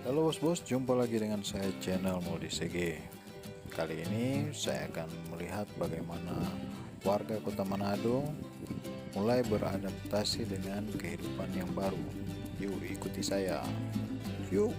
Halo bos-bos, jumpa lagi dengan saya channel Mulai. Kali ini saya akan melihat bagaimana warga Kota Manado mulai beradaptasi dengan kehidupan yang baru. Yuk ikuti saya. Yuk.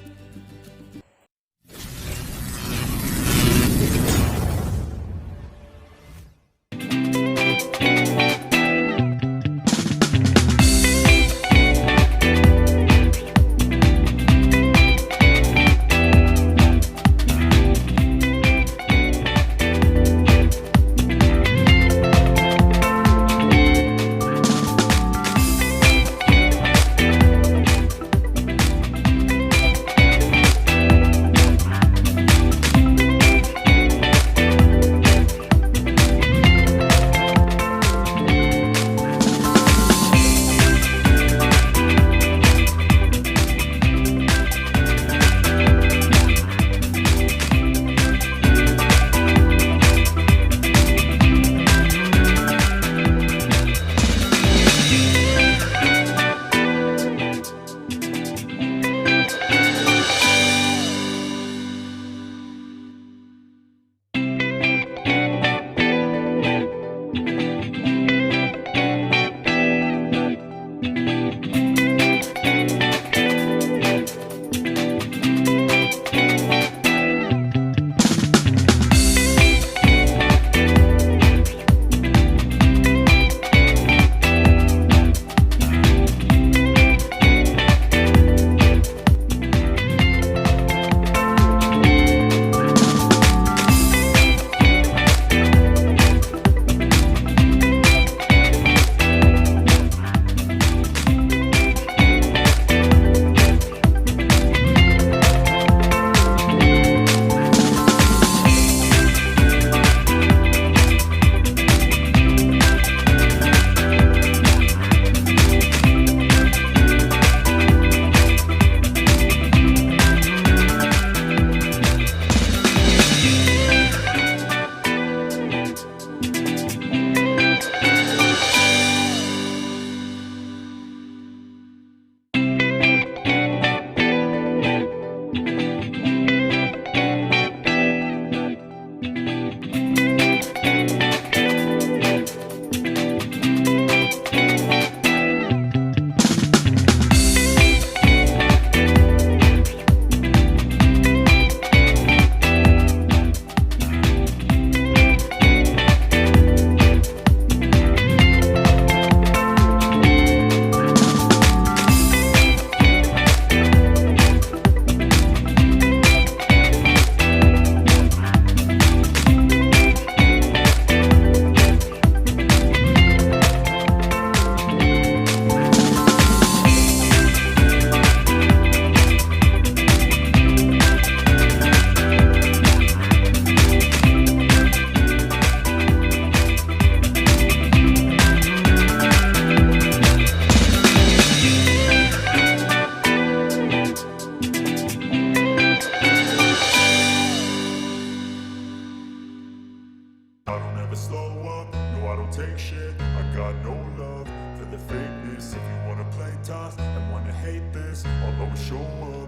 Slow up, no I don't take shit. I got no love for the fakeness. If you wanna play tough and wanna hate this, I'll always show up.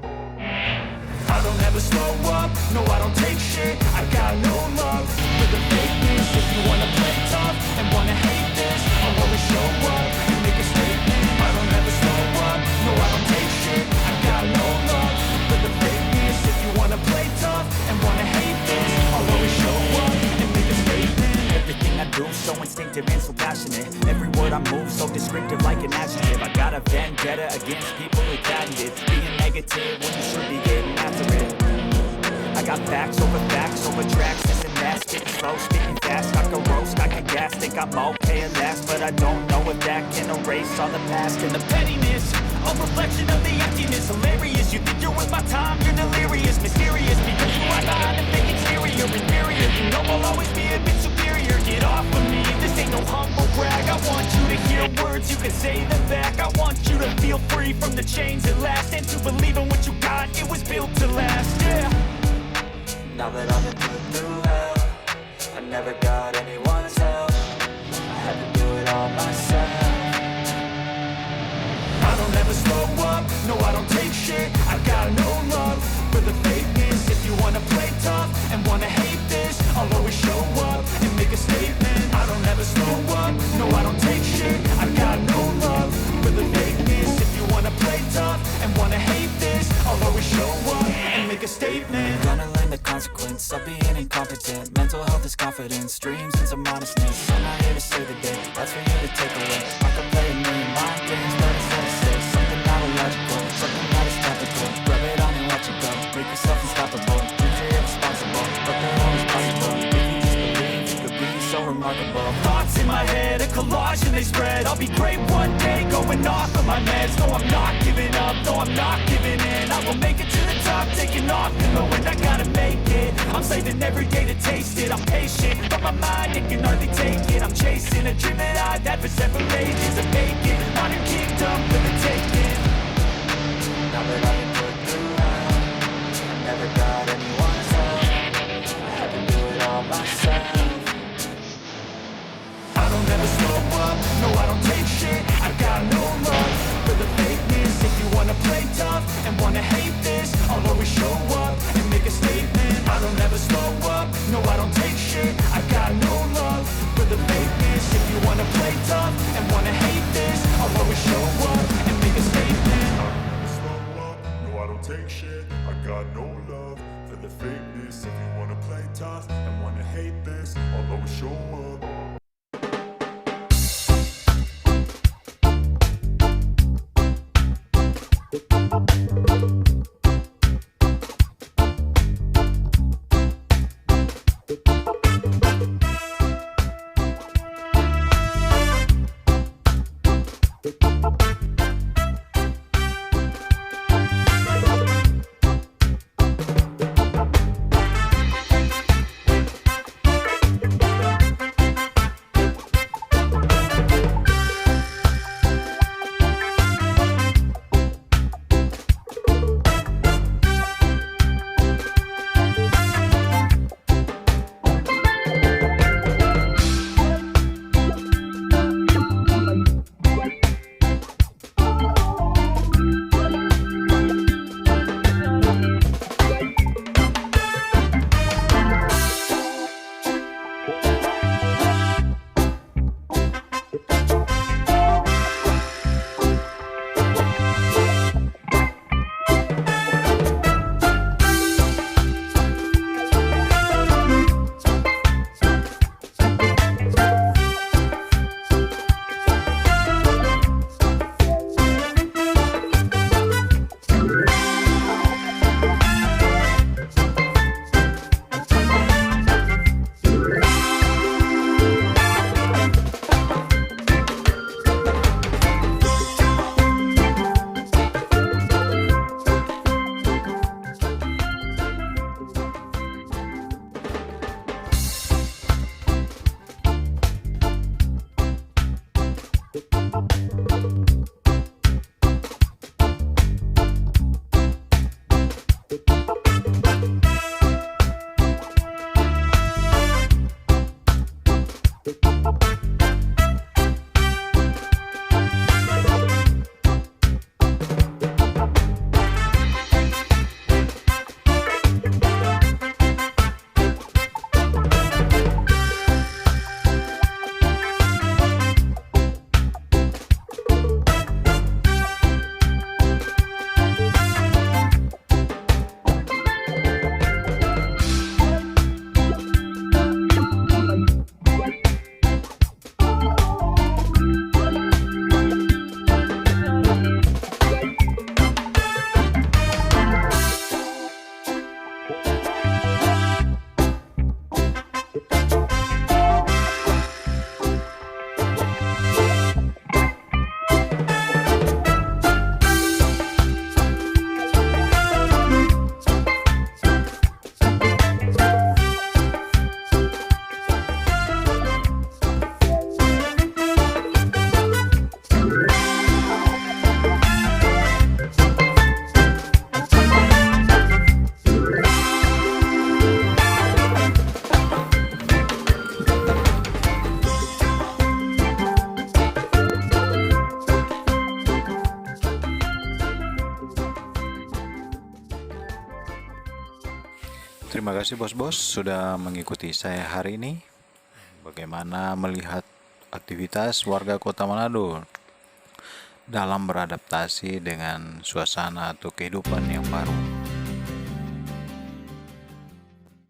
I don't ever slow up, no I don't take shit. I got no love for the fakeness. If you wanna play tough and wanna hate this, I'll always show up and make a statement. I don't ever slow up, no I don't take shit. I got no love for the fakeness. If you wanna play tough and wanna hate this, I'll always show up and make a statement. Everything I do, so instinctive and so passionate. Every word I move, so descriptive like an adjective. I got a vendetta against people who patented being negative when you should be getting after it. I got facts over tracks, this and that. Spitting slow, speaking fast, I can roast, I can gas. Think I'm okay at last, but I don't know if that can erase all the past. And the pettiness, a reflection of the emptiness. Hilarious, you think you're worth my time, you're delirious. Mysterious, because you are behind a fake exterior. Inferior, you know I'll always be a bit superior. Get off of me, this ain't no humble brag. I want you to hear words, you can say them back. I want you to feel free from the chains at last, and to believe in what you got, it was built to last, yeah. Now that I've been put through hell, I never got anyone's help. I had to do it all myself. I don't ever slow up, no I don't take shit. I got no a statement. Gonna learn the consequence of being incompetent. Mental health is confidence, dreams and some honestness. I'm not here to save the day, that's for you to take away. I could play a million mind games, but instead I say something not illogical, something that is topical. Rub it on and watch it go, make yourself unstoppable. Dreams are irresponsible, but they're always possible. If you just believe, you could be so remarkable. Thoughts in my head, a collage and they spread. I'll be great one day, going off of my meds. No, I'm not giving up, no, I'm not giving in. I will make it to the top, taking off in the wind. I gotta make it, I'm saving every day to taste it. I'm patient, but my mind, it can hardly take it. I'm chasing a dream that I've had for several ages. I'm making modern kingdom for the taking. Now that I've been put through hell, I never got anyone's help. I had to do it all myself. I don't ever slow up, no I don't take shit. I got no love for the fakeness. If you wanna play tough and wanna hate this, I'll always show up and make a statement. I don't ever slow up, no I don't take shit. I got no love for the fakeness. If you wanna play tough and wanna hate this, I'll always show up and make a statement. Slow up, no I don't take shit. I got no love for the fakeness. If you wanna play tough and wanna hate this, I'll always show up. Terima kasih bos-bos sudah mengikuti saya hari ini. Bagaimana melihat aktivitas warga Kota Manado dalam beradaptasi dengan suasana atau kehidupan yang baru.